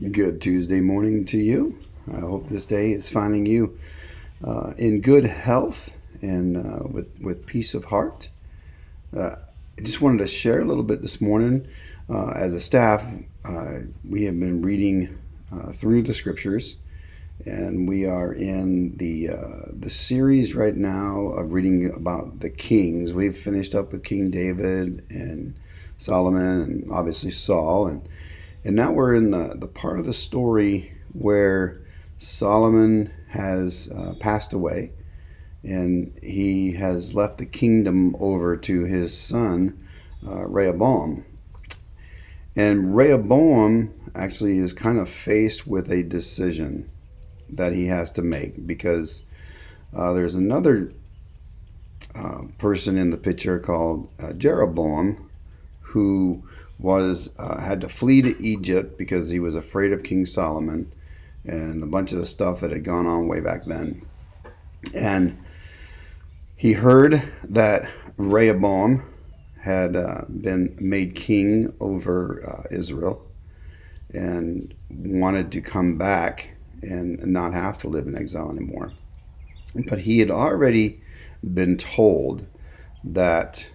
Good Tuesday morning to you. I hope this day is finding you in good health and with peace of heart. I just wanted to share a little bit this morning. As a staff, we have been reading through the scriptures, and we are in the series right now of reading about the kings. We've finished up with King David and Solomon, and obviously Saul, and now we're in the part of the story where Solomon has passed away, and he has left the kingdom over to his son, Rehoboam. And Rehoboam actually is kind of faced with a decision that he has to make because there's another person in the picture called Jeroboam who was had to flee to Egypt because he was afraid of King Solomon and a bunch of the stuff that had gone on way back then. And he heard that Rehoboam had been made king over Israel and wanted to come back and not have to live in exile anymore. But he had already been told that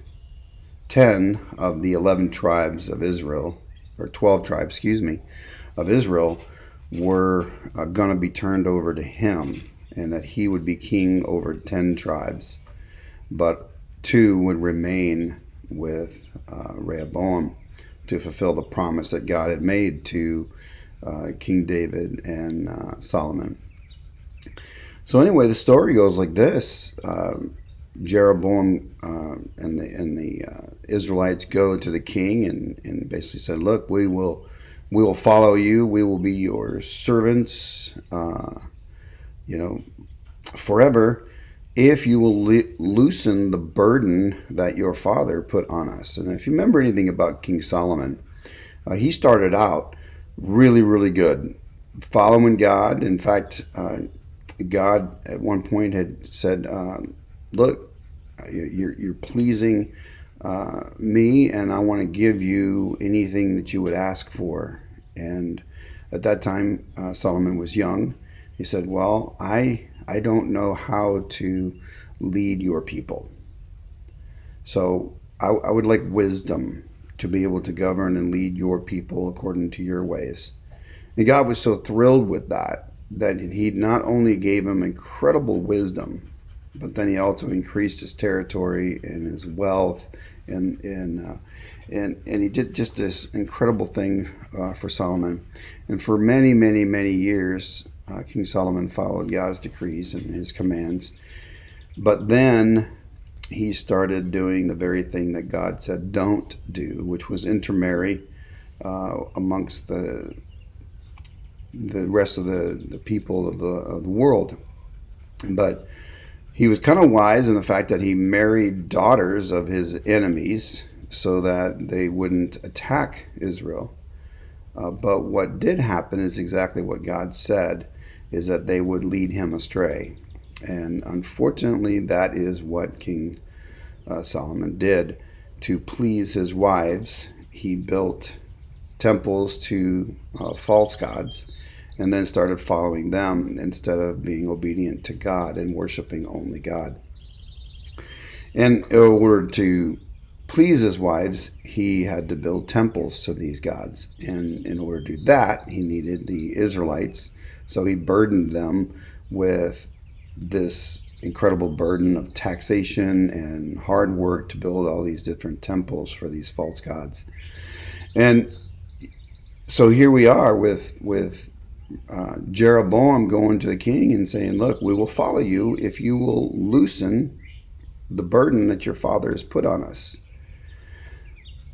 10 of the 11 tribes of Israel, or 12 tribes, excuse me, of Israel were going to be turned over to him, and that he would be king over 10 tribes, but 2 would remain with Rehoboam to fulfill the promise that God had made to King David and Solomon. So anyway, the story goes like this. Jeroboam and the Israelites go to the king and basically said, "Look, we will follow you. We will be your servants, forever, if you will loosen the burden that your father put on us." And if you remember anything about King Solomon, he started out really, really good, following God. In fact, God at one point had said, "Look, you're pleasing me, and I want to give you anything that you would ask for." And at that time, Solomon was young. He said, "Well, I don't know how to lead your people, so I would like wisdom to be able to govern and lead your people according to your ways." And God was so thrilled with that he not only gave him incredible wisdom, but then he also increased his territory and his wealth, and he did just this incredible thing for Solomon. And for many, many, many years, King Solomon followed God's decrees and his commands. But then he started doing the very thing that God said don't do, which was intermarry amongst the rest of the people of the world. But he was kind of wise in the fact that he married daughters of his enemies so that they wouldn't attack Israel. But what did happen is exactly what God said, is that they would lead him astray. And unfortunately, that is what King Solomon did. To please his wives, he built temples to false gods and then started following them instead of being obedient to God and worshiping only God. And in order to please his wives, he had to build temples to these gods. And in order to do that, he needed the Israelites. So he burdened them with this incredible burden of taxation and hard work to build all these different temples for these false gods. And so here we are with Jeroboam going to the king and saying, "Look, we will follow you if you will loosen the burden that your father has put on us."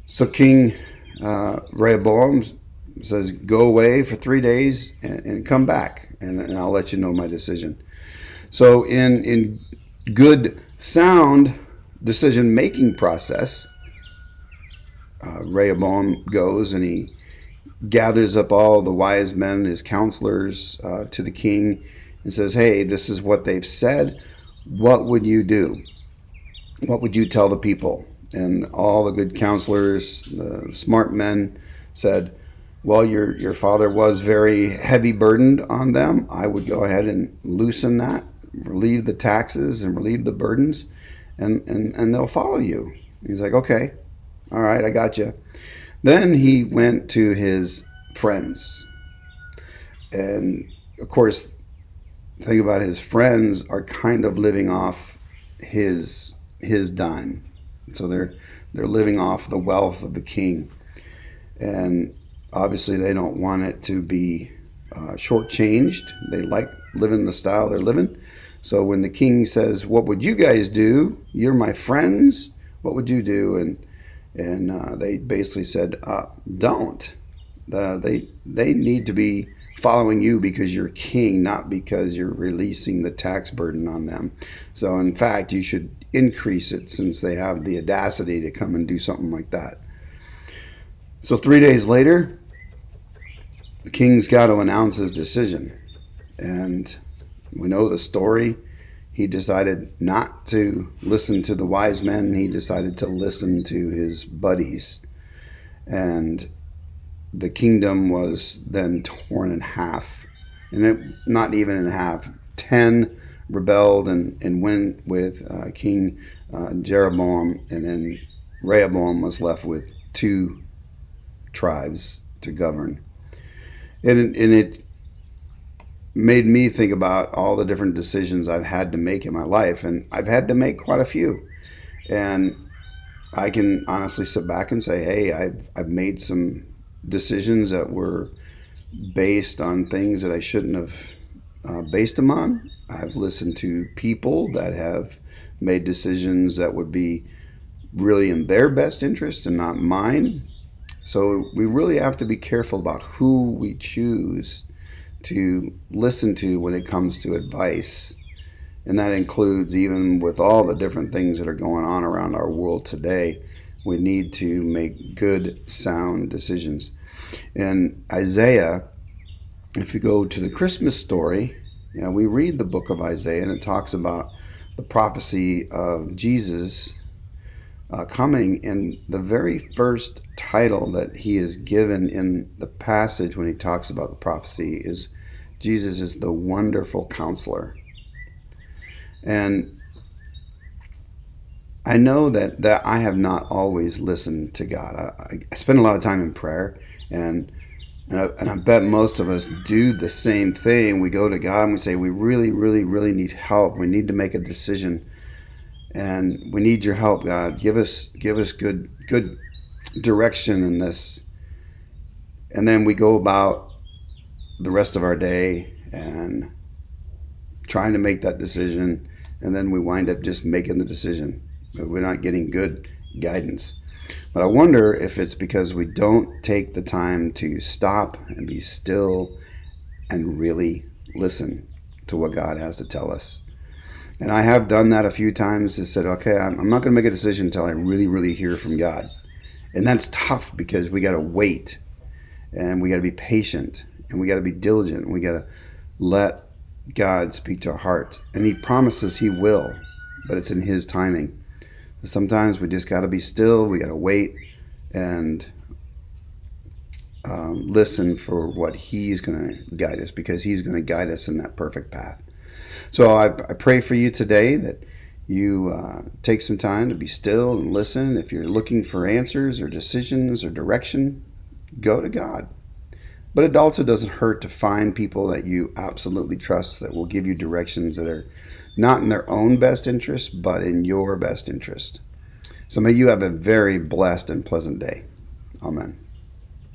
So King Rehoboam says, "Go away for 3 days and come back, and I'll let you know my decision." So in good, sound decision-making process, Rehoboam goes and he gathers up all the wise men, his counselors, to the king and says, "Hey, this is what they've said. What would you do? What would you tell the people?" And all the good counselors, the smart men, said, well, your father was very heavy burdened on them. I would go ahead and loosen that, relieve the taxes and relieve the burdens, and they'll follow you. He's like, okay, all right, I got you. Then he went to his friends. And of course, the thing about his friends are kind of living off his dime. So they're living off the wealth of the king. And obviously they don't want it to be shortchanged. They like living the style they're living. So when the king says, "What would you guys do? You're my friends. What would you do?" And they basically said, "Don't. They need to be following you because you're king, not because you're releasing the tax burden on them. So in fact, you should increase it since they have the audacity to come and do something like that." So 3 days later, the king's got to announce his decision. And we know the story. He decided not to listen to the wise men. He decided to listen to his buddies. And the kingdom was then torn in half. And not even in half. 10 rebelled and went with King Jeroboam. And then Rehoboam was left with 2 tribes to govern. And it made me think about all the different decisions I've had to make in my life, and I've had to make quite a few. And I can honestly sit back and say, hey, I've made some decisions that were based on things that I shouldn't have based them on. I've listened to people that have made decisions that would be really in their best interest and not mine. So we really have to be careful about who we choose to listen to when it comes to advice. And that includes even with all the different things that are going on around our world today, we need to make good, sound decisions. In Isaiah, if you go to the Christmas story, we read the book of Isaiah, and it talks about the prophecy of Jesus coming, in the very first title that he is given in the passage when he talks about the prophecy is Jesus is the wonderful counselor. And I know that I have not always listened to God. I spend a lot of time in prayer, and I bet most of us do the same thing. We go to God and we say, we really, really, really need help. We need to make a decision. And we need your help, God. Give us good direction in this. And then we go about the rest of our day and trying to make that decision, and then we wind up just making the decision. We're not getting good guidance. But I wonder if it's because we don't take the time to stop and be still and really listen to what God has to tell us. And I have done that a few times. I said, okay, I'm not going to make a decision until I really, really hear from God. And that's tough because we got to wait, and we got to be patient, and we got to be diligent, and we got to let God speak to our heart. And he promises he will, but it's in his timing. Sometimes we just got to be still. We got to wait and listen for what he's going to guide us, because he's going to guide us in that perfect path. So I pray for you today that you take some time to be still and listen. If you're looking for answers or decisions or direction, go to God. But it also doesn't hurt to find people that you absolutely trust that will give you directions that are not in their own best interest, but in your best interest. So may you have a very blessed and pleasant day. Amen.